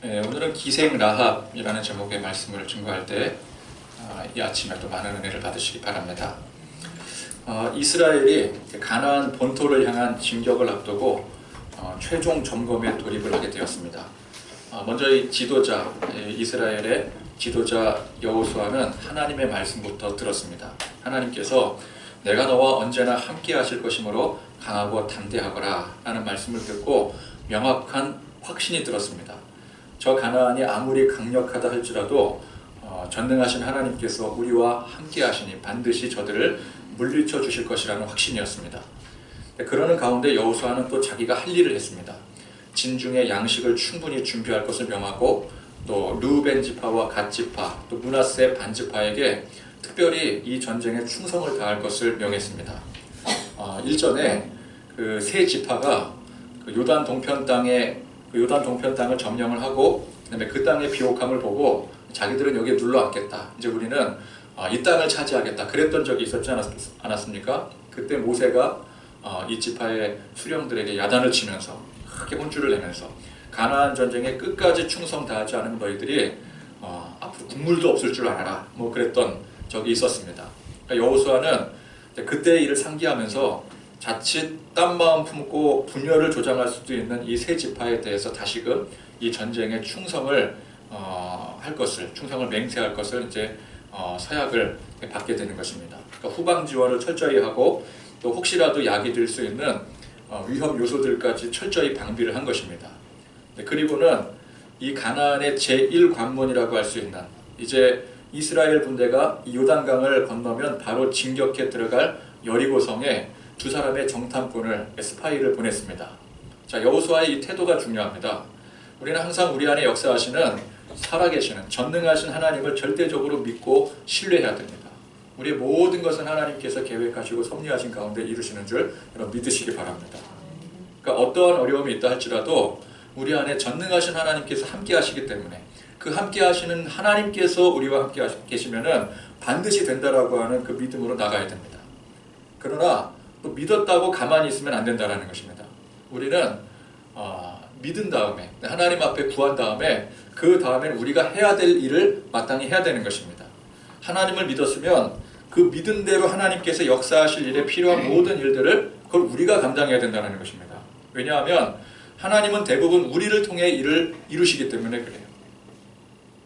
오늘은 기생 라합이라는 제목의 말씀을 증거할 때 이 아침에 또 많은 은혜를 받으시기 바랍니다. 이스라엘이 가나안 본토를 향한 진격을 앞두고 최종 점검에 돌입을 하게 되었습니다. 먼저 이 지도자, 이스라엘의 지도자 여호수아는 하나님의 말씀부터 들었습니다. 하나님께서 내가 너와 언제나 함께 하실 것이므로 강하고 담대하거라 라는 말씀을 듣고 명확한 확신이 들었습니다. 저 가나안이 아무리 강력하다 할지라도 전능하신 하나님께서 우리와 함께 하시니 반드시 저들을 물리쳐 주실 것이라는 확신이었습니다. 그러는 가운데 여호수아는 또 자기가 할 일을 했습니다. 진중의 양식을 충분히 준비할 것을 명하고 또 르우벤 지파와 갓 지파 또 므낫세 반 지파에게 특별히 이 전쟁에 충성을 다할 것을 명했습니다. 일전에 그 세 지파가 그 요단 동편 땅을 점령을 하고 그다음에 그 땅의 비옥함을 보고 자기들은 여기에 눌러 앉겠다. 이제 우리는 이 땅을 차지하겠다. 그랬던 적이 있었지 않았습니까? 그때 모세가 이 지파의 수령들에게 야단을 치면서 크게 혼쭐을 내면서 가나안 전쟁에 끝까지 충성 다하지 않은 너희들이 앞으로 국물도 없을 줄 알아라. 뭐 그랬던 적이 있었습니다. 그러니까 여호수아는 그때의 일을 상기하면서 자칫 딴 마음 품고 분열을 조장할 수도 있는 이 세 지파에 대해서 다시금 이 전쟁에 충성을 충성을 맹세할 것을 이제 서약을 받게 되는 것입니다. 그러니까 후방 지원을 철저히 하고 또 혹시라도 약이 될 수 있는 위험 요소들까지 철저히 방비를 한 것입니다. 그리고는 이 가나안의 제1관문이라고 할 수 있는 이제 이스라엘 군대가 이 요단강을 건너면 바로 진격해 들어갈 여리고성에 두 사람의 정탐꾼을 스파이를 보냈습니다. 자, 여호수아의 이 태도가 중요합니다. 우리는 항상 우리 안에 역사하시는 살아계시는 전능하신 하나님을 절대적으로 믿고 신뢰해야 됩니다. 우리의 모든 것은 하나님께서 계획하시고 섭리하신 가운데 이루시는 줄 여러분 믿으시기 바랍니다. 그러니까 어떠한 어려움이 있다 할지라도 우리 안에 전능하신 하나님께서 함께 하시기 때문에 그 함께 하시는 하나님께서 우리와 함께 계시면은 반드시 된다라고 하는 그 믿음으로 나가야 됩니다. 그러나 또 믿었다고 가만히 있으면 안 된다는 것입니다. 우리는 믿은 다음에 하나님 앞에 구한 다음에 그 다음에는 우리가 해야 될 일을 마땅히 해야 되는 것입니다. 하나님을 믿었으면 그 믿은 대로 하나님께서 역사하실 일에 필요한 모든 일들을 그걸 우리가 감당해야 된다는 것입니다. 왜냐하면 하나님은 대부분 우리를 통해 일을 이루시기 때문에 그래요.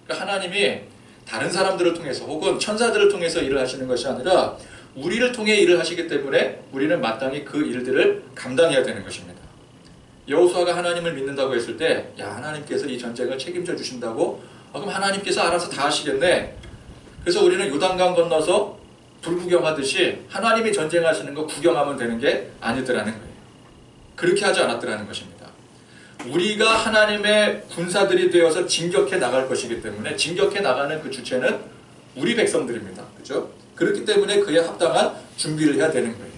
그러니까 하나님이 다른 사람들을 통해서 혹은 천사들을 통해서 일을 하시는 것이 아니라 우리를 통해 일을 하시기 때문에 우리는 마땅히 그 일들을 감당해야 되는 것입니다. 여호수아가 하나님을 믿는다고 했을 때 야, 하나님께서 이 전쟁을 책임져 주신다고? 그럼 하나님께서 알아서 다 하시겠네. 그래서 우리는 요단강 건너서 불구경하듯이 하나님이 전쟁하시는 거 구경하면 되는 게 아니더라는 거예요. 그렇게 하지 않았더라는 것입니다. 우리가 하나님의 군사들이 되어서 진격해 나갈 것이기 때문에 진격해 나가는 그 주체는 우리 백성들입니다. 그렇죠? 그렇기 때문에 그에 합당한 준비를 해야 되는 거예요.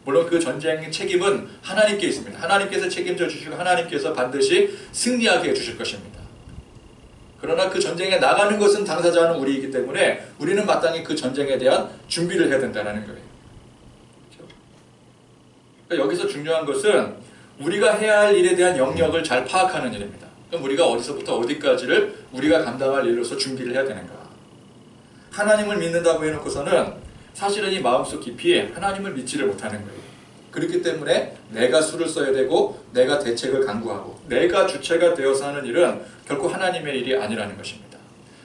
물론 그 전쟁의 책임은 하나님께 있습니다. 하나님께서 책임져 주시고 하나님께서 반드시 승리하게 해주실 것입니다. 그러나 그 전쟁에 나가는 것은 당사자는 우리이기 때문에 우리는 마땅히 그 전쟁에 대한 준비를 해야 된다는 거예요. 그렇죠? 그러니까 여기서 중요한 것은 우리가 해야 할 일에 대한 영역을 잘 파악하는 일입니다. 그럼 우리가 어디서부터 어디까지를 우리가 감당할 일로서 준비를 해야 되는가. 하나님을 믿는다고 해놓고서는 사실은 이 마음속 깊이 하나님을 믿지를 못하는 거예요. 그렇기 때문에 내가 수를 써야 되고 내가 대책을 강구하고 내가 주체가 되어서 하는 일은 결코 하나님의 일이 아니라는 것입니다.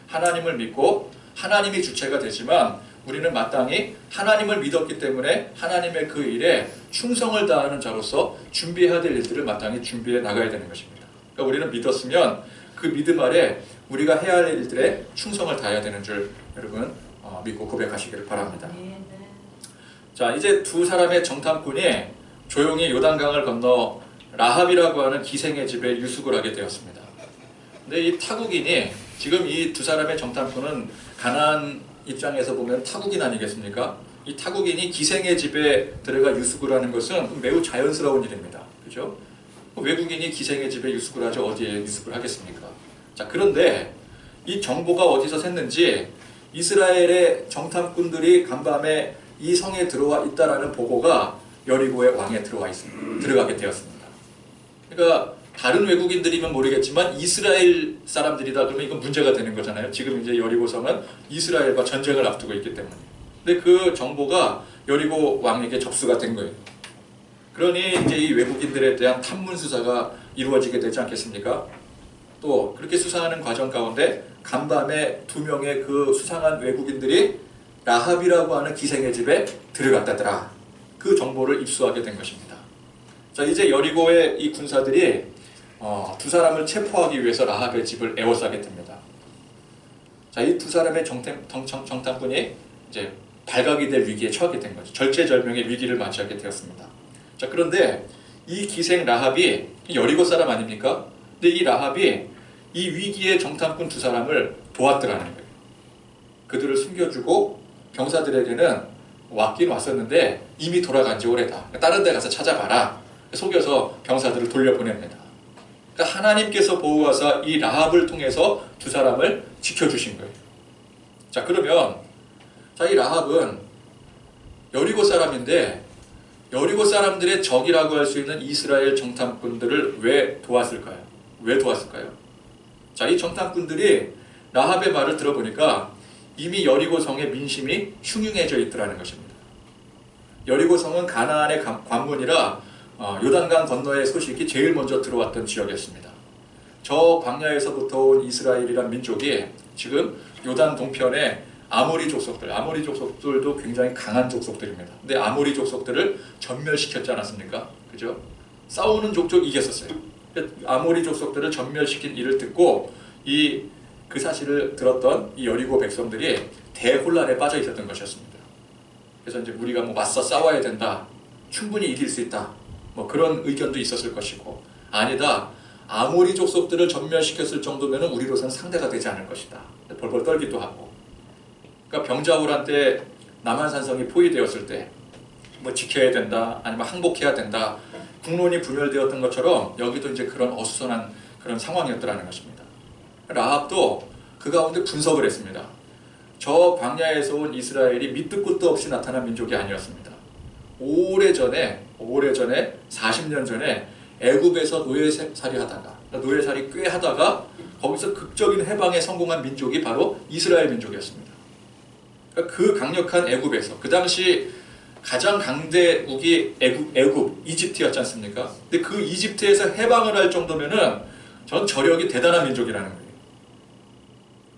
하나님을 믿고 하나님이 주체가 되지만 우리는 마땅히 하나님을 믿었기 때문에 하나님의 그 일에 충성을 다하는 자로서 준비해야 될 일들을 마땅히 준비해 나가야 되는 것입니다. 그러니까 우리는 믿었으면 그 믿음 아래 우리가 해야 할 일들에 충성을 다해야 되는 줄 여러분 믿고 고백하시기를 바랍니다. 자, 이제 두 사람의 정탐꾼이 조용히 요단강을 건너 라합이라고 하는 기생의 집에 유숙을 하게 되었습니다. 근데 이 타국인이 지금 이 두 사람의 정탐꾼은 가나안 입장에서 보면 타국인 아니겠습니까? 이 타국인이 기생의 집에 들어가 유숙을 하는 것은 매우 자연스러운 일입니다. 그죠? 외국인이 기생의 집에 유숙을 하죠. 어디에 유숙을 하겠습니까? 자, 그런데 이 정보가 어디서 샜는지 이스라엘의 정탐꾼들이 간밤에 이 성에 들어와 있다라는 보고가 여리고의 왕에 들어가게 되었습니다. 그러니까 다른 외국인들이면 모르겠지만 이스라엘 사람들이다 그러면 이건 문제가 되는 거잖아요. 지금 이제 여리고성은 이스라엘과 전쟁을 앞두고 있기 때문에. 근데 그 정보가 여리고 왕에게 접수가 된 거예요. 그러니 이제 이 외국인들에 대한 탐문 수사가 이루어지게 되지 않겠습니까? 또 그렇게 수사하는 과정 가운데 간밤에 2명의 그 수상한 외국인들이 라합이라고 하는 기생의 집에 들어갔다더라. 그 정보를 입수하게 된 것입니다. 자, 이제 여리고의 이 군사들이 2사람을 체포하기 위해서 라합의 집을 에워싸게 됩니다. 자, 이 2사람의 정탐꾼이 이제 발각이 될 위기에 처하게 된 거죠. 절체절명의 위기를 맞이하게 되었습니다. 자, 그런데 이 기생 라합이 여리고 사람 아닙니까? 근데 이 라합이 이 위기의 정탐꾼 2사람을 도왔더라는 거예요. 그들을 숨겨주고 병사들에게는 왔긴 왔었는데 이미 돌아간 지 오래다. 다른 데 가서 찾아봐라. 속여서 병사들을 돌려보냅니다. 그러니까 하나님께서 보호하사 이 라합을 통해서 2사람을 지켜주신 거예요. 자, 그러면 자, 이 라합은 여리고 사람인데 여리고 사람들의 적이라고 할 수 있는 이스라엘 정탐꾼들을 왜 도왔을까요? 왜 도왔을까요? 자, 이 정탐꾼들이 라합의 말을 들어보니까 이미 여리고성의 민심이 흉흉해져 있더라는 것입니다. 여리고성은 가나안의 관문이라 요단강 건너의 소식이 제일 먼저 들어왔던 지역이었습니다. 저 광야에서부터 온 이스라엘이란 민족이 지금 요단 동편에 아모리 족속들도 굉장히 강한 족속들입니다. 근데 아모리 족속들을 전멸시켰지 않았습니까? 그죠? 싸우는 족족 이겼었어요. 아모리 족속들을 전멸시킨 일을 듣고 그 사실을 들었던 이 여리고 백성들이 대혼란에 빠져 있었던 것이었습니다. 그래서 이제 우리가 뭐 맞서 싸워야 된다, 충분히 이길 수 있다, 뭐 그런 의견도 있었을 것이고, 아니다, 아모리 족속들을 전멸시켰을 정도면 우리로서는 상대가 되지 않을 것이다, 벌벌 떨기도 하고. 그러니까 병자호란 때 남한산성이 포위되었을 때 뭐 지켜야 된다, 아니면 항복해야 된다, 국론이 분열되었던 것처럼 여기도 이제 그런 어수선한 그런 상황이었더라는 것입니다. 라합도 그 가운데 분석을 했습니다. 저 광야에서 온 이스라엘이 밑도 끝도 없이 나타난 민족이 아니었습니다. 오래전에 40년 전에 애굽에서 노예살이 꽤 하다가 거기서 극적인 해방에 성공한 민족이 바로 이스라엘 민족이었습니다. 그러니까 그 강력한 애굽에서, 그 당시 가장 강대국이 애굽, 이집트였지 않습니까? 근데 그 이집트에서 해방을 할 정도면은 전 저력이 대단한 민족이라는 거예요.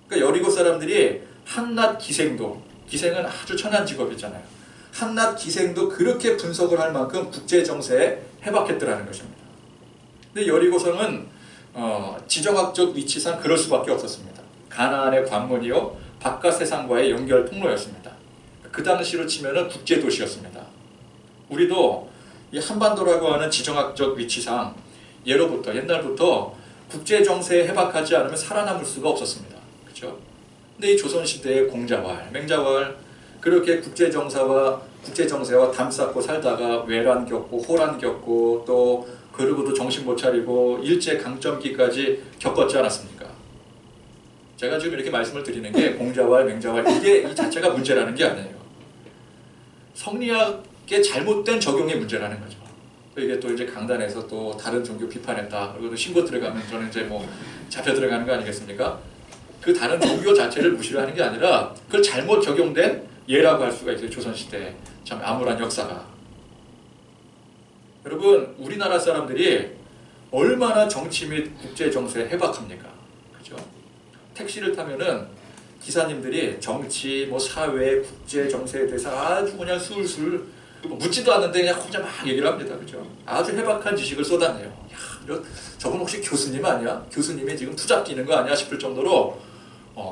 그러니까 여리고 사람들이 한낱 기생은 아주 천한 직업이잖아요. 한낱 기생도 그렇게 분석을 할 만큼 국제정세에 해박했더라는 것입니다. 근데 여리고성은 지정학적 위치상 그럴 수밖에 없었습니다. 가나안의 관문이요, 바깥 세상과의 연결 통로였습니다. 그 당시로 치면은 국제도시였습니다. 우리도 이 한반도라고 하는 지정학적 위치상 옛날부터 국제정세에 해박하지 않으면 살아남을 수가 없었습니다. 그렇죠? 근데 이 조선시대의 공자왈, 맹자왈, 그렇게 국제정세와 담 쌓고 살다가 외란 겪고 호란 겪고 또 그러고도 정신 못 차리고 일제강점기까지 겪었지 않았습니까? 제가 지금 이렇게 말씀을 드리는 게 공자왈, 맹자왈 이게 이 자체가 문제라는 게 아니에요. 성리학의 잘못된 적용이 문제라는 거죠. 이게 또 이제 강단에서 또 다른 종교 비판했다, 그리고 또 신고 들어가면 저는 이제 뭐 잡혀 들어가는 거 아니겠습니까? 그 다른 종교 자체를 무시를 하는 게 아니라 그걸 잘못 적용된 예라고 할 수가 있어요. 조선시대 참 암울한 역사가. 여러분, 우리나라 사람들이 얼마나 정치 및 국제정세에 해박합니까? 그죠? 택시를 타면은 기사님들이 정치, 뭐 사회, 국제정세에 대해서 아주 그냥 술술 묻지도 않는데 그냥 혼자 막 얘기를 합니다. 그죠? 아주 해박한 지식을 쏟아내요. 야, 저분 혹시 교수님 아니야? 교수님이 지금 투잡 뛰는 거 아니야? 싶을 정도로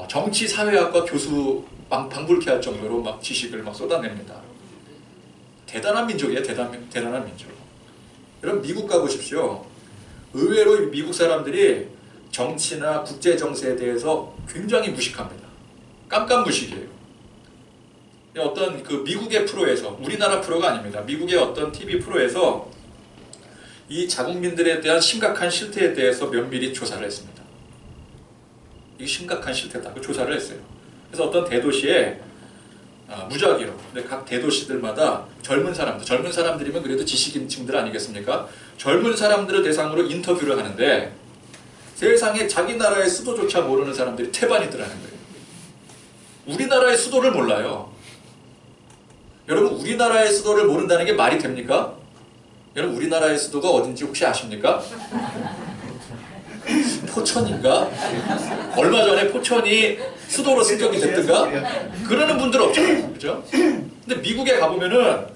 정치, 사회학과 교수 방불케 할 정도로 막 지식을 막 쏟아냅니다. 대단한 민족이에요. 대단한 민족. 여러분, 미국 가보십시오. 의외로 미국 사람들이 정치나 국제정세에 대해서 굉장히 무식합니다. 깜깜무식이에요. 어떤 그 미국의 프로에서, 우리나라 프로가 아닙니다. 미국의 어떤 TV 프로에서 이 자국민들에 대한 심각한 실태에 대해서 면밀히 조사를 했습니다. 이게 심각한 실태다. 그 조사를 했어요. 그래서 어떤 대도시에 무작위로. 근데 각 대도시들마다 젊은 사람들이면 그래도 지식인층들 아니겠습니까? 젊은 사람들을 대상으로 인터뷰를 하는데 세상에 자기 나라의 수도조차 모르는 사람들이 태반이더라는 거예요. 우리나라의 수도를 몰라요. 여러분, 우리나라의 수도를 모른다는 게 말이 됩니까? 여러분, 우리나라의 수도가 어딘지 혹시 아십니까? 포천인가? 얼마 전에 포천이 수도로 승격이 됐던가? 그러는 분들 없잖아요. 그죠? 근데 미국에 가보면은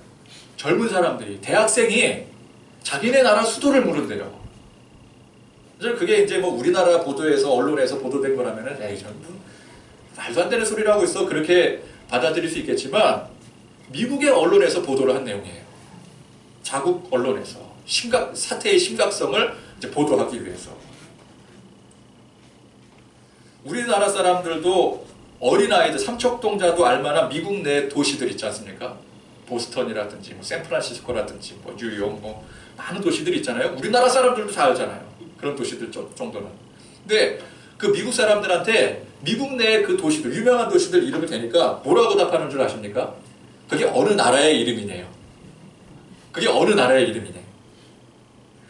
젊은 사람들이, 대학생이 자기네 나라 수도를 모른대요. 그게 이제 뭐 우리나라 보도에서, 언론에서 보도된 거라면은, 에이, 전 말도 안 되는 소리를 하고 있어. 그렇게 받아들일 수 있겠지만, 미국의 언론에서 보도를 한 내용이에요. 자국 언론에서. 사태의 심각성을 이제 보도하기 위해서. 우리나라 사람들도 어린아이들, 삼척동자도 알만한 미국 내 도시들 있지 않습니까? 보스턴이라든지, 뭐 샌프란시스코라든지, 뭐 뉴욕, 뭐 많은 도시들이 있잖아요. 우리나라 사람들도 다 알잖아요. 그런 도시들 정도는. 근데 그 미국 사람들한테 미국 내 그 도시들, 유명한 도시들 이름을 대니까 뭐라고 답하는 줄 아십니까? 그게 어느 나라의 이름이네요. 그게 어느 나라의 이름이네.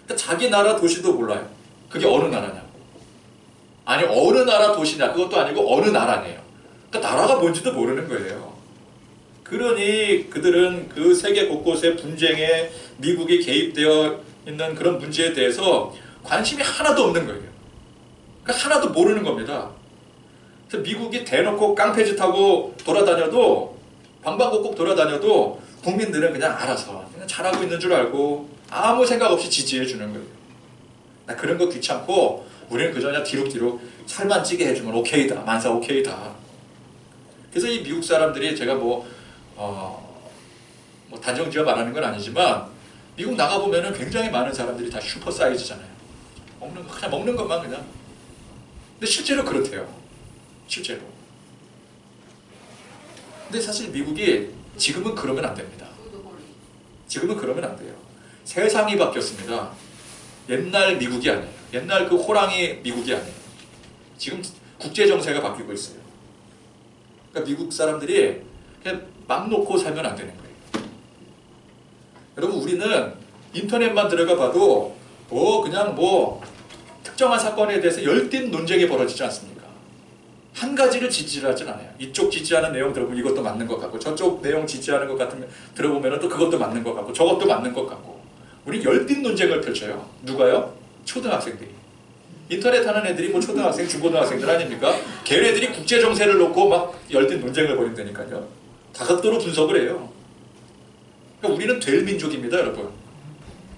그러니까 자기 나라 도시도 몰라요. 그게 어느 나라냐고. 아니, 어느 나라 도시냐, 그것도 아니고 어느 나라네요. 그러니까 나라가 뭔지도 모르는 거예요. 그러니 그들은 그 세계 곳곳의 분쟁에 미국이 개입되어 있는 그런 문제에 대해서 관심이 하나도 없는 거예요. 그러니까 하나도 모르는 겁니다. 그래서 미국이 대놓고 깡패짓 하고 돌아다녀도, 방방곡곡 돌아다녀도 국민들은 그냥 알아서 그냥 잘하고 있는 줄 알고 아무 생각 없이 지지해 주는 거예요. 나 그런 거 귀찮고 우리는 그저 그냥 뒤룩뒤룩 살만 찌게 해주면 오케이다, 만사 오케이다. 그래서 이 미국 사람들이, 제가 뭐 단정지어 말하는 건 아니지만 미국 나가보면은 굉장히 많은 사람들이 다 슈퍼 사이즈잖아요. 그냥 먹는 것만 그냥. 근데 실제로 그렇대요. 실제로. 근데 사실 미국이 지금은 그러면 안 됩니다. 지금은 그러면 안 돼요. 세상이 바뀌었습니다. 옛날 미국이 아니에요. 옛날 그 호랑이 미국이 아니에요. 지금 국제 정세가 바뀌고 있어요. 그러니까 미국 사람들이 그냥 막 놓고 살면 안 되는 거예요. 여러분, 우리는 인터넷만 들어가 봐도 그냥 특정한 사건에 대해서 열띤 논쟁이 벌어지지 않습니까? 한 가지를 지지하진 않아요. 이쪽 지지하는 내용 들어보면 이것도 맞는 것 같고, 저쪽 내용 지지하는 것 같으면 들어보면 또 그것도 맞는 것 같고, 저것도 맞는 것 같고. 우리 열띤 논쟁을 펼쳐요. 누가요? 초등학생들이. 인터넷 하는 애들이 뭐 초등학생, 중고등학생들 아닙니까? 걔네들이 국제 정세를 놓고 막 열띤 논쟁을 벌인다니까요. 다각도로 분석을 해요. 그러니까 우리는 될 민족입니다, 여러분.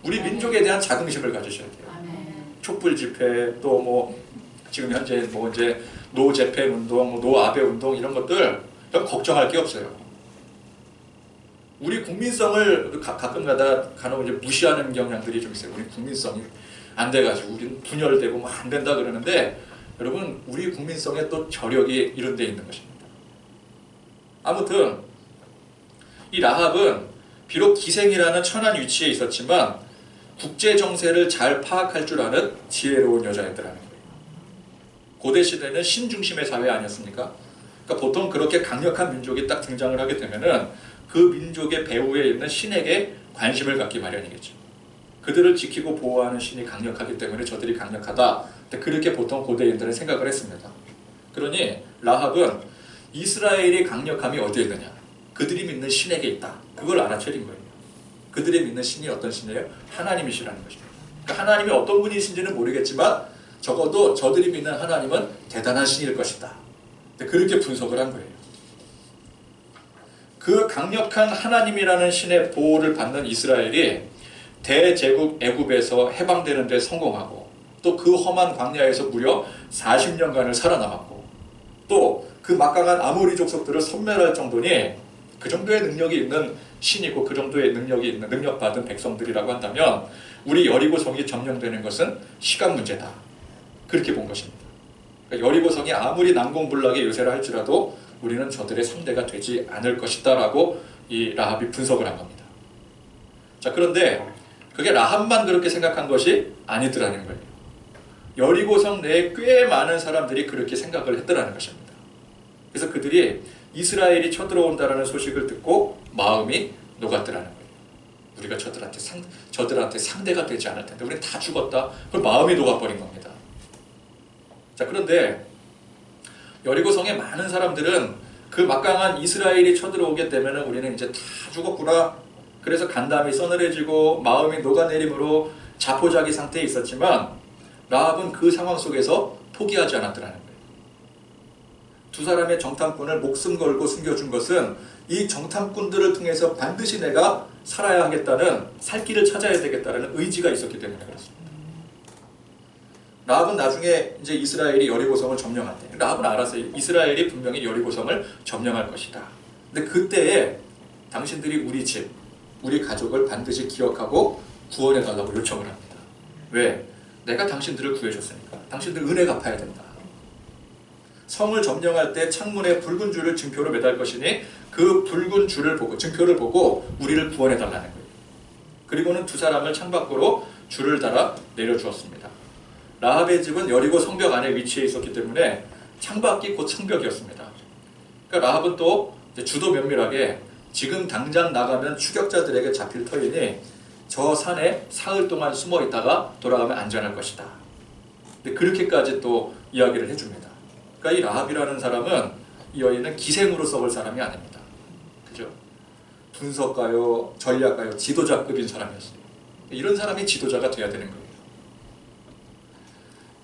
우리 민족에 대한 자긍심을 가지셔야 돼요. 촛불 집회, 또 지금 현재 이제 노 재팬 운동, 노 아베 운동 이런 것들 걱정할 게 없어요. 우리 국민성을 가끔가다 간혹 이제 무시하는 경향들이 좀 있어요. 우리 국민성이 안 돼가지고 우리는 분열되고 안 된다 그러는데, 여러분, 우리 국민성의 또 저력이 이런 데 있는 것입니다. 아무튼 이 라합은 비록 기생이라는 천한 위치에 있었지만 국제 정세를 잘 파악할 줄 아는 지혜로운 여자였더라는 거예요. 고대 시대는 신 중심의 사회 아니었습니까? 그러니까 보통 그렇게 강력한 민족이 딱 등장을 하게 되면은 그 민족의 배후에 있는 신에게 관심을 갖기 마련이겠죠. 그들을 지키고 보호하는 신이 강력하기 때문에 저들이 강력하다. 그렇게 보통 고대인들은 생각을 했습니다. 그러니 라합은 이스라엘의 강력함이 어디에 있느냐? 그들이 믿는 신에게 있다. 그걸 알아차린 거예요. 그들이 믿는 신이 어떤 신이에요? 하나님이시라는 것입니다. 그러니까 하나님이 어떤 분이신지는 모르겠지만 적어도 저들이 믿는 하나님은 대단한 신일 것이다. 그렇게 분석을 한 거예요. 그 강력한 하나님이라는 신의 보호를 받는 이스라엘이 대제국 애굽에서 해방되는 데 성공하고, 또 그 험한 광야에서 무려 40년간을 살아남았고, 또 그 막강한 아모리 족속들을 섬멸할 정도니 그 정도의 능력이 있는 신이고 그 정도의 능력이 있는 능력받은 백성들이라고 한다면 우리 여리고성이 점령되는 것은 시간 문제다. 그렇게 본 것입니다. 그러니까 여리고성이 아무리 난공불락의 요새를 할지라도 우리는 저들의 상대가 되지 않을 것이다 라고 이 라합이 분석을 한 겁니다. 자, 그런데 그게 라합만 그렇게 생각한 것이 아니더라는 거예요. 여리고성 내에 꽤 많은 사람들이 그렇게 생각을 했더라는 것입니다. 그래서 그들이 이스라엘이 쳐들어온다는 소식을 듣고 마음이 녹았더라는 거예요. 우리가 저들한테 상대가 되지 않을 텐데 우리는 다 죽었다. 그럼 마음이 녹아버린 겁니다. 자, 그런데 여리고성의 많은 사람들은 그 막강한 이스라엘이 쳐들어오게 되면 우리는 이제 다 죽었구나. 그래서 간담이 서늘해지고 마음이 녹아내림으로 자포자기 상태에 있었지만 라합은 그 상황 속에서 포기하지 않았더라는 거예요. 두 사람의 정탐꾼을 목숨 걸고 숨겨준 것은 이 정탐꾼들을 통해서 반드시 내가 살아야 하겠다는, 살 길을 찾아야 되겠다는 의지가 있었기 때문에 그렇습니다. 라합은 나중에 이제 이스라엘이 여리고성을 점령할 때, 라합은 알았어요. 이스라엘이 분명히 여리고성을 점령할 것이다. 근데 그때에 당신들이 우리 집, 우리 가족을 반드시 기억하고 구원해달라고 요청을 합니다. 왜? 내가 당신들을 구해줬으니까. 당신들 은혜 갚아야 된다. 성을 점령할 때 창문에 붉은 줄을 증표로 매달 것이니 그 붉은 줄을 보고, 증표를 보고 우리를 구원해달라는 거예요. 그리고는 두 사람을 창밖으로 줄을 달아 내려주었습니다. 라합의 집은 여리고 성벽 안에 위치해 있었기 때문에 창밖이 곧 성벽이었습니다. 그러니까 라합은 또 주도 면밀하게 지금 당장 나가면 추격자들에게 잡힐 터이니 저 산에 사흘 동안 숨어 있다가 돌아가면 안전할 것이다. 근데 그렇게까지 또 이야기를 해줍니다. 그러니까 이 라합이라는 사람은, 이 여인은 기생으로 썩을 사람이 아닙니다. 그죠? 분석가요, 전략가요, 지도자급인 사람이었어요. 이런 사람이 지도자가 돼야 되는 거예요.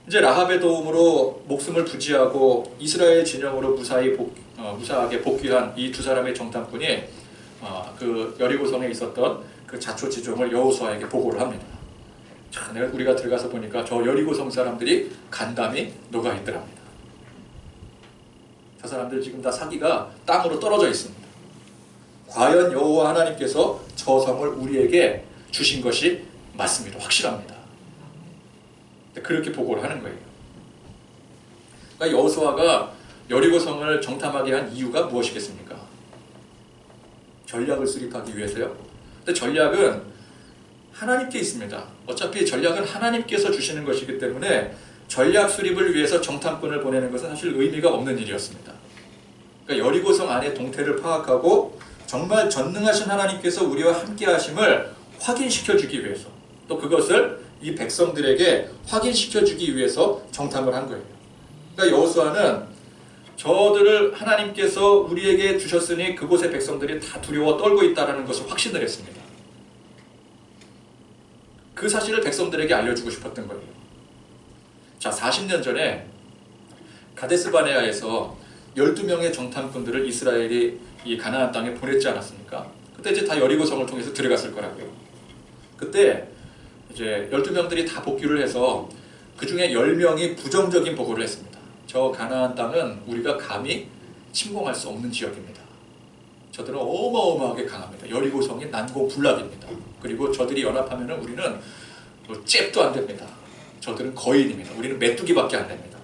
이제 라합의 도움으로 목숨을 부지하고 이스라엘 진영으로 무사하게 복귀한 이 두 사람의 정탐꾼이 그 여리고성에 있었던 그 자초지종을 여호수아에게 보고를 합니다. 자, 우리가 들어가서 보니까 저 여리고성 사람들이 간담이 녹아 있더랍니다. 저 사람들 지금 다 사기가 땅으로 떨어져 있습니다. 과연 여호와 하나님께서 저 성을 우리에게 주신 것이 맞습니다. 확실합니다. 그렇게 보고를 하는 거예요. 그러니까 여호수아가 여리고성을 정탐하게 한 이유가 무엇이겠습니까? 전략을 수립하기 위해서요. 근데 전략은 하나님께 있습니다. 어차피 전략은 하나님께서 주시는 것이기 때문에 전략 수립을 위해서 정탐꾼을 보내는 것은 사실 의미가 없는 일이었습니다. 그러니까 여리고성 안의 동태를 파악하고 정말 전능하신 하나님께서 우리와 함께 하심을 확인시켜주기 위해서, 또 그것을 이 백성들에게 확인시켜주기 위해서 정탐을 한 거예요. 그러니까 여호수아는 저들을 하나님께서 우리에게 주셨으니 그곳의 백성들이 다 두려워 떨고 있다는 것을 확신을 했습니다. 그 사실을 백성들에게 알려주고 싶었던 거예요. 자, 40년 전에 가데스바네아에서 12명의 정탐꾼들을 이스라엘이 이 가나안 땅에 보냈지 않았습니까? 그때 이제 다 여리고성을 통해서 들어갔을 거라고요. 그때 이제 12명들이 다 복귀를 해서 그 중에 10명이 부정적인 보고를 했습니다. 저 가나안 땅은 우리가 감히 침공할 수 없는 지역입니다. 저들은 어마어마하게 강합니다. 여리고성이 난공불락입니다. 그리고 저들이 연합하면 우리는 잽도 안 됩니다. 저들은 거인입니다. 우리는 메뚜기밖에 안 됩니다.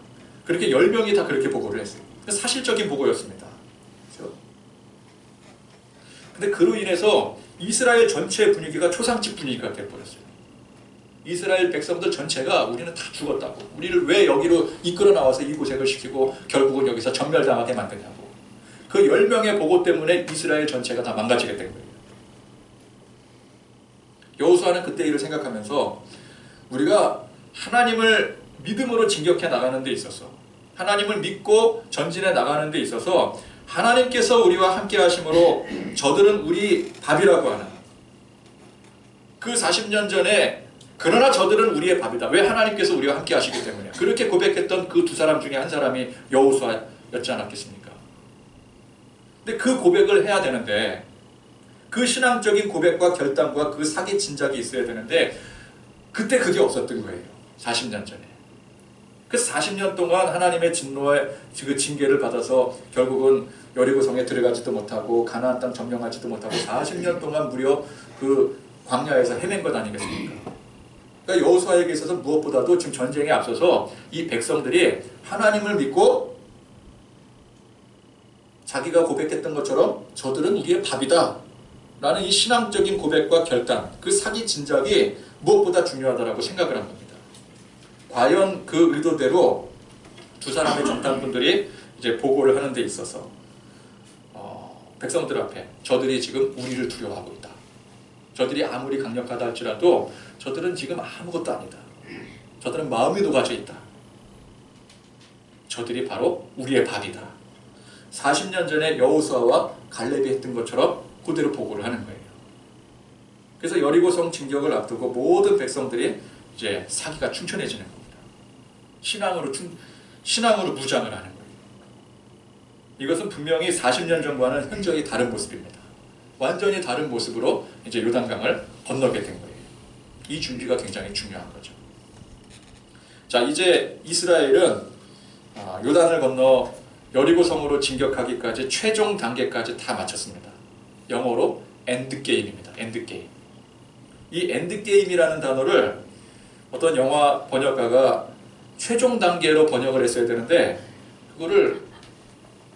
그렇게 10명이 다 그렇게 보고를 했어요. 사실적인 보고였습니다. 그렇죠? 근데 그로 인해서 이스라엘 전체의 분위기가 초상집 분위기가 되어버렸어요. 이스라엘 백성들 전체가 우리는 다 죽었다고, 우리를 왜 여기로 이끌어 나와서 이 고생을 시키고 결국은 여기서 전멸당하게 만드냐고. 그 10명의 보고 때문에 이스라엘 전체가 다 망가지게 된 거예요. 여호수아는 그때 일을 생각하면서 우리가 하나님을 믿음으로 진격해 나가는 데 있어서, 하나님을 믿고 전진해 나가는 데 있어서 하나님께서 우리와 함께 하심으로 저들은 우리 밥이라고 하는, 그 40년 전에 그러나 저들은 우리의 밥이다. 왜? 하나님께서 우리와 함께 하시기 때문에. 그렇게 고백했던 그 두 사람 중에 한 사람이 여호수아였지 않았겠습니까? 근데 그 고백을 해야 되는데, 그 신앙적인 고백과 결단과 그 사기 진작이 있어야 되는데 그때 그게 없었던 거예요. 40년 전에. 그래서 40년 동안 하나님의 진노의 그 징계를 받아서 결국은 여리고성에 들어가지도 못하고 가나안 땅 점령하지도 못하고 40년 동안 무려 그 광야에서 헤맨 것 아니겠습니까? 그러니까 여호수아에게 있어서 무엇보다도 지금 전쟁에 앞서서 이 백성들이 하나님을 믿고 자기가 고백했던 것처럼 저들은 우리의 밥이다 라는 이 신앙적인 고백과 결단, 그 사기 진작이 무엇보다 중요하다고 생각을 한 겁니다. 과연 그 의도대로 두 사람의 정탐꾼들이 이제 보고를 하는 데 있어서 백성들 앞에 저들이 지금 우리를 두려워하고 있다. 저들이 아무리 강력하다 할지라도 저들은 지금 아무것도 아니다. 저들은 마음이 녹아져 있다. 저들이 바로 우리의 밥이다. 40년 전에 여호수아와 갈렙이 했던 것처럼 그대로 보고를 하는 거예요. 그래서 여리고성 진격을 앞두고 모든 백성들이 이제 사기가 충천해지는 겁니다. 신앙으로 무장을 하는 거예요. 이것은 분명히 40년 전과는 흔적이 다른 모습입니다. 완전히 다른 모습으로 이제 요단강을 건너게 된 거예요. 이 준비가 굉장히 중요한 거죠. 자, 이제 이스라엘은 요단을 건너 여리고성으로 진격하기까지 최종 단계까지 다 마쳤습니다. 영어로 엔드게임입니다. 엔드게임. 이 엔드게임이라는 단어를 어떤 영화 번역가가 최종 단계로 번역을 했어야 되는데 그거를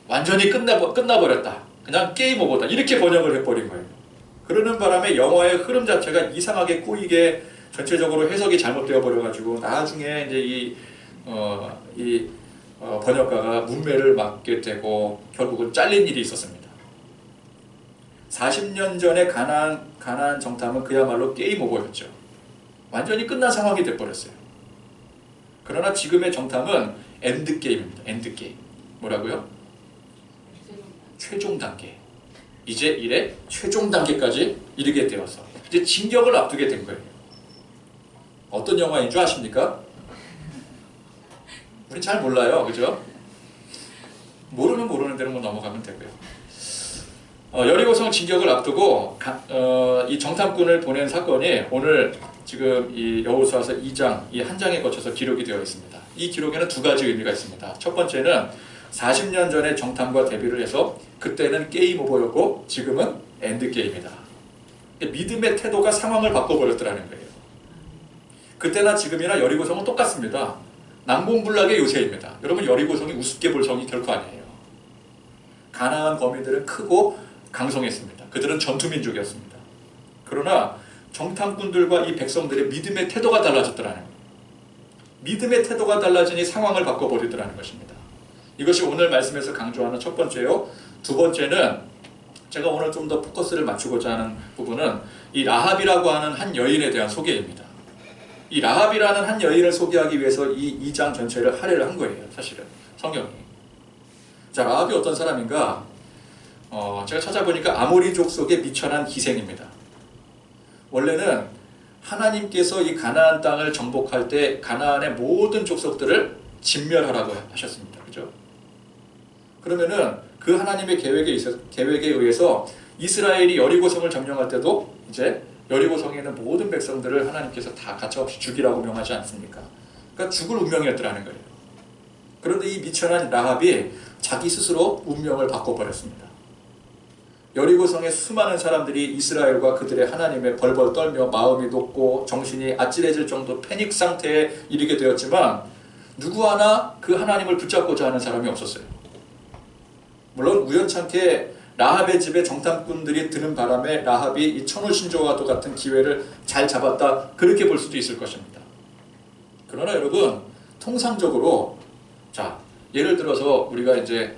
완전히 끝나버렸다. 그냥 게임 오버다. 이렇게 번역을 해버린 거예요. 그러는 바람에 영화의 흐름 자체가 이상하게 꼬이게 전체적으로 해석이 잘못되어 버려가지고 나중에 이제 번역가가 문매를 맞게 되고 결국은 잘린 일이 있었습니다. 40년 전에 가나안 정탐은 그야말로 게임 오버였죠. 완전히 끝난 상황이 돼버렸어요. 그러나 지금의 정탐은 엔드게임입니다. 엔드게임. 뭐라고요? 최종 단계. 이제 일의 최종 단계까지 이르게 되어서 이제 진격을 앞두게 된 거예요. 어떤 영화인 줄 아십니까? 우린 잘 몰라요. 그죠? 모르는 대로 넘어가면 되고요. 여리고성 진격을 앞두고 이 정탐꾼을 보낸 사건이 오늘 지금 이 여호수아서 2장 이 한 장에 거쳐서 기록이 되어 있습니다. 이 기록에는 두 가지 의미가 있습니다. 첫 번째는 40년 전에 정탐과 대비를 해서 그때는 게임 오버였고 지금은 엔드 게임이다. 믿음의 태도가 상황을 바꿔버렸더라는 거예요. 그때나 지금이나 여리고성은 똑같습니다. 난공불락의 요새입니다. 여러분 여리고성이 우습게 볼 성이 결코 아니에요. 가나안 거민들은 크고 강성했습니다. 그들은 전투민족이었습니다. 그러나 정탐꾼들과 이 백성들의 믿음의 태도가 달라졌더라는 거예요. 믿음의 태도가 달라지니 상황을 바꿔버리더라는 것입니다. 이것이 오늘 말씀에서 강조하는 첫 번째요. 두 번째는 제가 오늘 좀 더 포커스를 맞추고자 하는 부분은 이 라합이라고 하는 한 여인에 대한 소개입니다. 이 라합이라는 한 여인을 소개하기 위해서 이 2장 전체를 할애를 한 거예요. 사실은 성경이. 자, 라합이 어떤 사람인가? 제가 찾아보니까 아모리족 속의 미천한 기생입니다. 원래는 하나님께서 이 가나안 땅을 정복할 때 가나안의 모든 족속들을 진멸하라고 하셨습니다. 그죠? 그러면은 그 하나님의 계획에 의해서 이스라엘이 여리고성을 점령할 때도 이제 여리고성에 있는 모든 백성들을 하나님께서 다 가차없이 죽이라고 명하지 않습니까? 그러니까 죽을 운명이었더라는 거예요. 그런데 이 미천한 라합이 자기 스스로 운명을 바꿔버렸습니다. 여리고성의 수많은 사람들이 이스라엘과 그들의 하나님에 벌벌 떨며 마음이 녹고 정신이 아찔해질 정도 패닉 상태에 이르게 되었지만 누구 하나 그 하나님을 붙잡고자 하는 사람이 없었어요. 물론 우연찮게 라합의 집에 정탐꾼들이 드는 바람에 라합이 이 천울신조와도 같은 기회를 잘 잡았다 그렇게 볼 수도 있을 것입니다. 그러나 여러분 통상적으로 자 예를 들어서 우리가 이제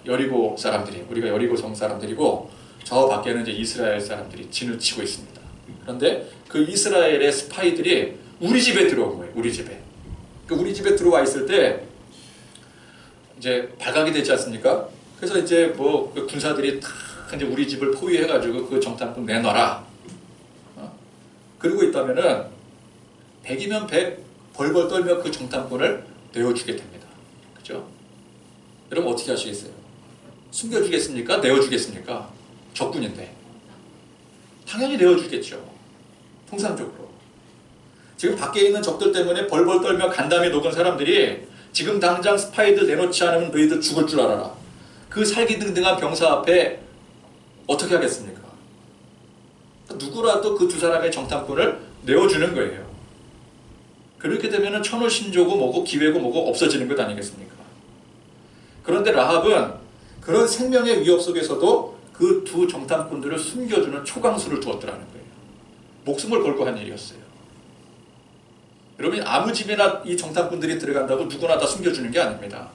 여리고 사람들이 우리가 여리고성 사람들이고 저 밖에는 이제 이스라엘 사람들이 진을 치고 있습니다. 그런데 그 이스라엘의 스파이들이 우리 집에 들어온 거예요. 우리 집에. 우리 집에 들어와 있을 때 이제 발각이 되지 않습니까? 그래서 이제 뭐 그 군사들이 다 이제 우리 집을 포위해가지고 그 정탐꾼 내놔라. 그러고 있다면은 100이면 100 벌벌 떨며 그 정탐꾼을 내어주게 됩니다. 그죠? 여러분 어떻게 하시겠어요? 숨겨주겠습니까? 내어주겠습니까? 적군인데. 당연히 내어주겠죠. 통상적으로. 지금 밖에 있는 적들 때문에 벌벌 떨며 간담이 녹은 사람들이 지금 당장 스파이들 내놓지 않으면 너희들 죽을 줄 알아라. 그 살기등등한 병사 앞에 어떻게 하겠습니까? 누구라도 그 두 사람의 정탐꾼을 내어주는 거예요. 그렇게 되면 천울신조고 뭐고 기회고 뭐고 없어지는 것 아니겠습니까? 그런데 라합은 그런 생명의 위협 속에서도 그 두 정탐꾼들을 숨겨주는 초강수를 두었더라는 거예요. 목숨을 걸고 한 일이었어요. 여러분 아무 집에나 이 정탐꾼들이 들어간다고 누구나 다 숨겨주는 게 아닙니다.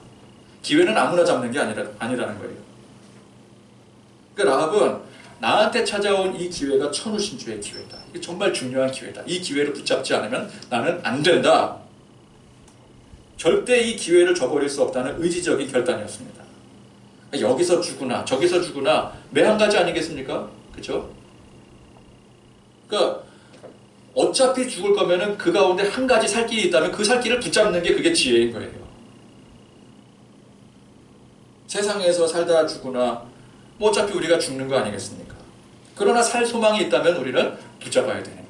기회는 아무나 잡는 게 아니라는 거예요. 그러니까 라합은 나한테 찾아온 이 기회가 천우신주의 기회다. 이게 정말 중요한 기회다. 이 기회를 붙잡지 않으면 나는 안 된다. 절대 이 기회를 저버릴 수 없다는 의지적인 결단이었습니다. 여기서 죽으나 저기서 죽으나 매 한 가지 아니겠습니까? 그렇죠? 그러니까 어차피 죽을 거면은 그 가운데 한 가지 살 길이 있다면 그 살 길을 붙잡는 게 그게 지혜인 거예요. 세상에서 살다 죽으나 뭐 어차피 우리가 죽는 거 아니겠습니까? 그러나 살 소망이 있다면 우리는 붙잡아야 되는 거예요.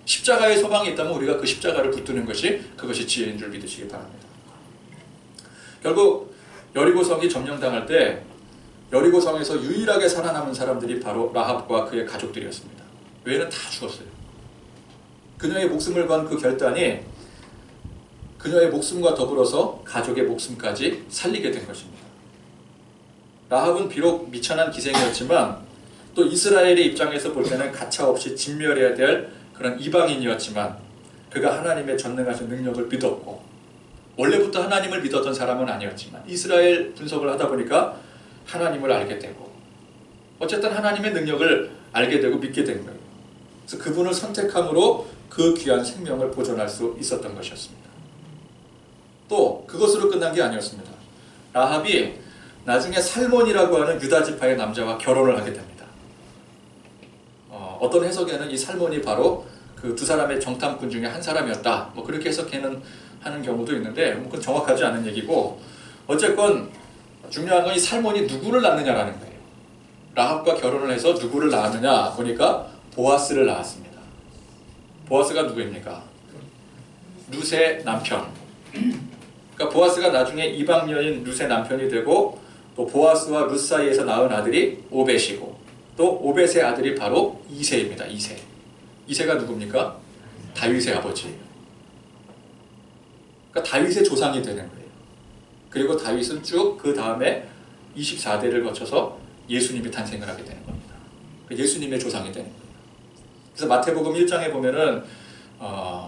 십자가의 소망이 있다면 우리가 그 십자가를 붙드는 것이 그것이 지혜인 줄 믿으시기 바랍니다. 결국 여리고성이 점령당할 때 여리고성에서 유일하게 살아남은 사람들이 바로 라합과 그의 가족들이었습니다. 외에는 다 죽었어요. 그녀의 목숨을 건 그 결단이 그녀의 목숨과 더불어서 가족의 목숨까지 살리게 된 것입니다. 라합은 비록 미천한 기생이었지만 또 이스라엘의 입장에서 볼 때는 가차없이 진멸해야 될 그런 이방인이었지만 그가 하나님의 전능하신 능력을 믿었고 원래부터 하나님을 믿었던 사람은 아니었지만 이스라엘 분석을 하다 보니까 하나님을 알게 되고 어쨌든 하나님의 능력을 알게 되고 믿게 된 거예요. 그래서 그분을 선택함으로 그 귀한 생명을 보존할 수 있었던 것이었습니다. 또 그것으로 끝난 게 아니었습니다. 라합이 나중에 살몬이라고 하는 유다 지파의 남자와 결혼을 하게 됩니다. 어떤 해석에는 이 살몬이 바로 그 두 사람의 정탐꾼 중에 한 사람이었다. 뭐 그렇게 하는 경우도 있는데 그건 정확하지 않은 얘기고 어쨌건 중요한 건 이 살몬이 누구를 낳느냐라는 거예요. 라합과 결혼을 해서 누구를 낳았느냐 보니까 보아스를 낳았습니다. 보아스가 누구입니까? 룻의 남편. 그러니까 보아스가 나중에 이방 여인 룻의 남편이 되고 또 보아스와 룻 사이에서 낳은 아들이 오벳이고 또 오벳의 아들이 바로 이새입니다. 이새가 누굽니까? 다윗의 아버지예요. 그러니까 다윗의 조상이 되는 거예요. 그리고 다윗은 쭉 그 다음에 24대를 거쳐서 예수님이 탄생을 하게 되는 겁니다. 예수님의 조상이 되는 거예요. 그래서 마태복음 1장에 보면은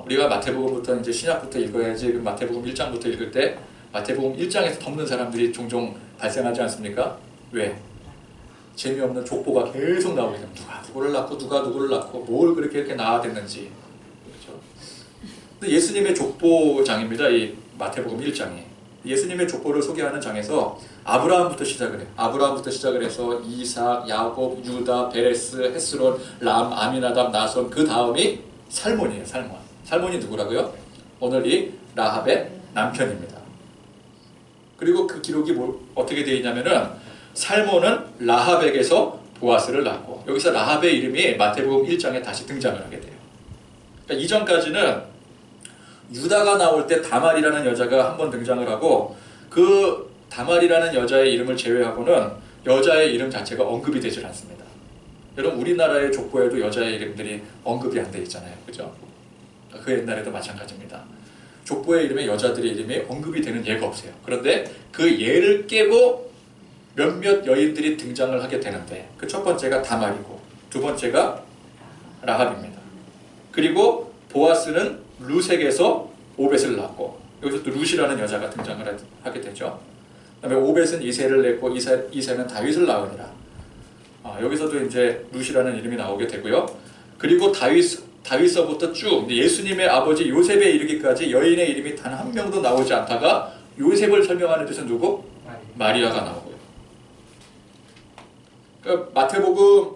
우리가 마태복음부터 이제 신약부터 읽어야지 마태복음 1장부터 읽을 때 마태복음 1장에서 덮는 사람들이 종종 발생하지 않습니까? 왜? 재미없는 족보가 계속 나오게 됩니다. 누가 누구를 낳고 누가 누구를 낳고 뭘 그렇게 이렇게 낳아댔는지. 그렇죠? 근데 예수님의 족보장입니다. 이 마태복음 1장이. 예수님의 족보를 소개하는 장에서 아브라함부터 시작을 해요. 아브라함부터 시작을 해서 이삭, 야곱, 유다, 베레스, 헤스론, 람, 아미나답, 나손 그 다음이 살몬이에요. 살몬이 누구라고요? 오늘 이 라합의 남편입니다. 그리고 그 기록이 어떻게 되어 있냐면은 살몬은 라합에게서 보아스를 낳고 여기서 라합의 이름이 마태복음 1장에 다시 등장을 하게 돼요. 그러니까 이전까지는 유다가 나올 때 다말이라는 여자가 한번 등장을 하고 그 다말이라는 여자의 이름을 제외하고는 여자의 이름 자체가 언급이 되질 않습니다. 여러분 우리나라의 족보에도 여자의 이름들이 언급이 안 돼 있잖아요. 그죠? 그 옛날에도 마찬가지입니다. 족보의 이름에 여자들의 이름이 언급이 되는 예가 없어요. 그런데 그 예를 깨고 몇몇 여인들이 등장을 하게 되는데 그 첫 번째가 다말이고 두 번째가 라합입니다. 그리고 보아스는 룻에게서 오벳을 낳고 여기서 또 룻이라는 여자가 등장을 하게 되죠. 그다음에 오벳은 이새를 낳고 이새는 다윗을 낳으니라. 여기서도 이제 룻이라는 이름이 나오게 되고요. 그리고 다윗서부터 쭉 예수님의 아버지 요셉에 이르기까지 여인의 이름이 단 한 명도 나오지 않다가 요셉을 설명하는 데서 누구? 마리아가 나오고요. 그러니까 마태복음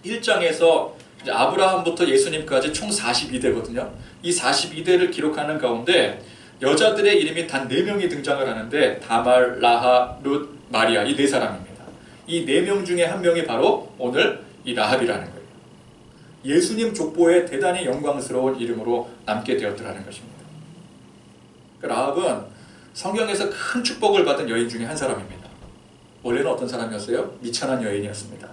1장에서 이제 아브라함부터 예수님까지 총 42대거든요. 이 42대를 기록하는 가운데 여자들의 이름이 단 4명이 등장을 하는데 다말, 라하, 룻, 마리아 이 4사람입니다. 이 4명 중에 한 명이 바로 오늘 이 라합이라는 거예요. 예수님 족보에 대단히 영광스러운 이름으로 남게 되었더라는 것입니다. 라합은 성경에서 큰 축복을 받은 여인 중에 한 사람입니다. 원래는 어떤 사람이었어요? 미천한 여인이었습니다.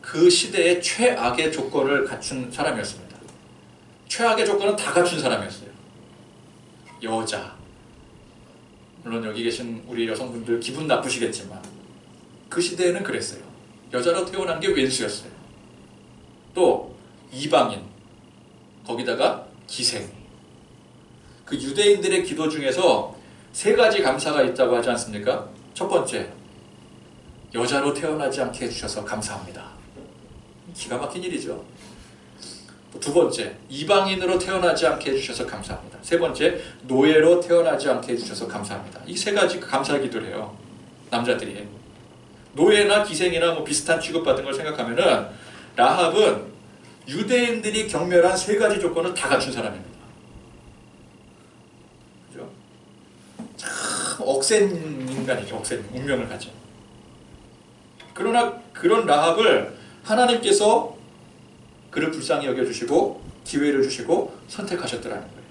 그 시대의 최악의 조건을 갖춘 사람이었습니다. 최악의 조건은 다 갖춘 사람이었어요. 여자. 물론 여기 계신 우리 여성분들 기분 나쁘시겠지만 그 시대에는 그랬어요. 여자로 태어난 게 왼수였어요. 또 이방인, 거기다가 기생. 그 유대인들의 기도 중에서 3가지 감사가 있다고 하지 않습니까? 첫 번째, 여자로 태어나지 않게 해주셔서 감사합니다. 기가 막힌 일이죠. 두 번째, 이방인으로 태어나지 않게 해주셔서 감사합니다. 세 번째, 노예로 태어나지 않게 해주셔서 감사합니다. 이 세 가지 감사 기도를 해요. 남자들이. 노예나 기생이나 뭐 비슷한 취급받은 걸 생각하면은 라합은 유대인들이 경멸한 세 가지 조건을 다 갖춘 사람입니다. 그죠? 참 억센 인간이죠. 억센 운명을 가진. 그러나 그런 라합을 하나님께서 그를 불쌍히 여겨주시고 기회를 주시고 선택하셨더라는 거예요.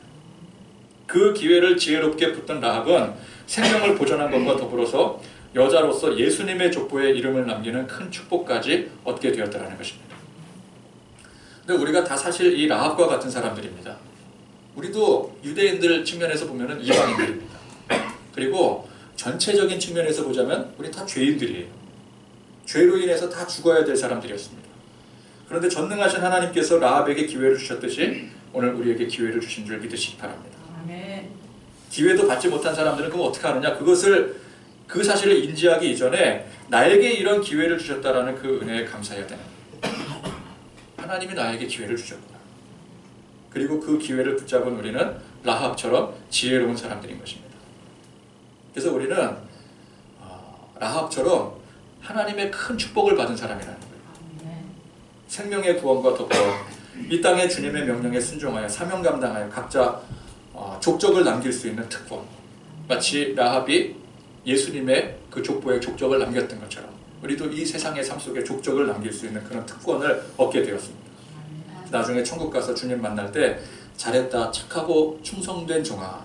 그 기회를 지혜롭게 붙든 라합은 생명을 보존한 것과 더불어서 여자로서 예수님의 족보에 이름을 남기는 큰 축복까지 얻게 되었다는 것입니다. 근데 우리가 다 사실 이 라합과 같은 사람들입니다. 우리도 유대인들 측면에서 보면 이방인들입니다. 그리고 전체적인 측면에서 보자면 우리 다 죄인들이에요. 죄로 인해서 다 죽어야 될 사람들이었습니다. 그런데 전능하신 하나님께서 라합에게 기회를 주셨듯이 오늘 우리에게 기회를 주신 줄 믿으시기 바랍니다. 아멘. 기회도 받지 못한 사람들은 그럼 어떻게 하느냐? 그 사실을 인지하기 이전에 나에게 이런 기회를 주셨다라는 그 은혜에 감사해야 되는 거예요. 하나님이 나에게 기회를 주셨구나. 그리고 그 기회를 붙잡은 우리는 라합처럼 지혜로운 사람들인 것입니다. 그래서 우리는 라합처럼 하나님의 큰 축복을 받은 사람이라는 거예요. 생명의 구원과 더불어 이 땅에 주님의 명령에 순종하여 사명 감당하여 각자 족적을 남길 수 있는 특권, 마치 라합이 예수님의 그 족보에 족적을 남겼던 것처럼 우리도 이 세상의 삶 속에 족적을 남길 수 있는 그런 특권을 얻게 되었습니다. 나중에 천국 가서 주님 만날 때 잘했다, 착하고 충성된 종아,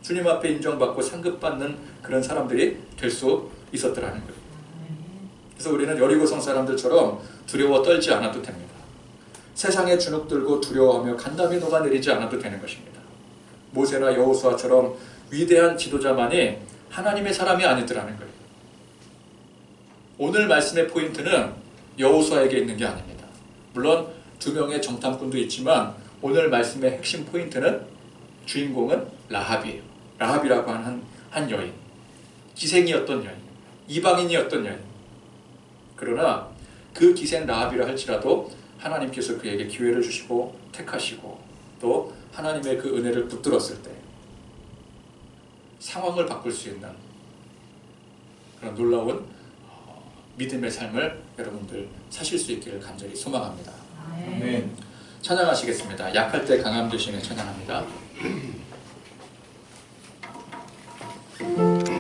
주님 앞에 인정받고 상급받는 그런 사람들이 될 수 있었더라는 거예요. 그래서 우리는 여리고성 사람들처럼 두려워 떨지 않아도 됩니다. 세상에 주눅 들고 두려워하며 간담이 녹아내리지 않아도 되는 것입니다. 모세나 여호수아처럼 위대한 지도자만이 하나님의 사람이 아니더라는 거예요. 오늘 말씀의 포인트는 여호수아에게 있는 게 아닙니다. 물론 두 명의 정탐꾼도 있지만 오늘 말씀의 핵심 포인트는 주인공은 라합이에요. 라합이라고 하는 한 여인, 기생이었던 여인, 이방인이었던 여인. 그러나 그 기생 라합이라 할지라도 하나님께서 그에게 기회를 주시고 택하시고 또 하나님의 그 은혜를 붙들었을 때 상황을 바꿀 수 있는 그런 놀라운 믿음의 삶을 여러분들 사실 수 있기를 간절히 소망합니다. 아멘. 찬양하시겠습니다. 약할 때 강함 되시는 찬양합니다.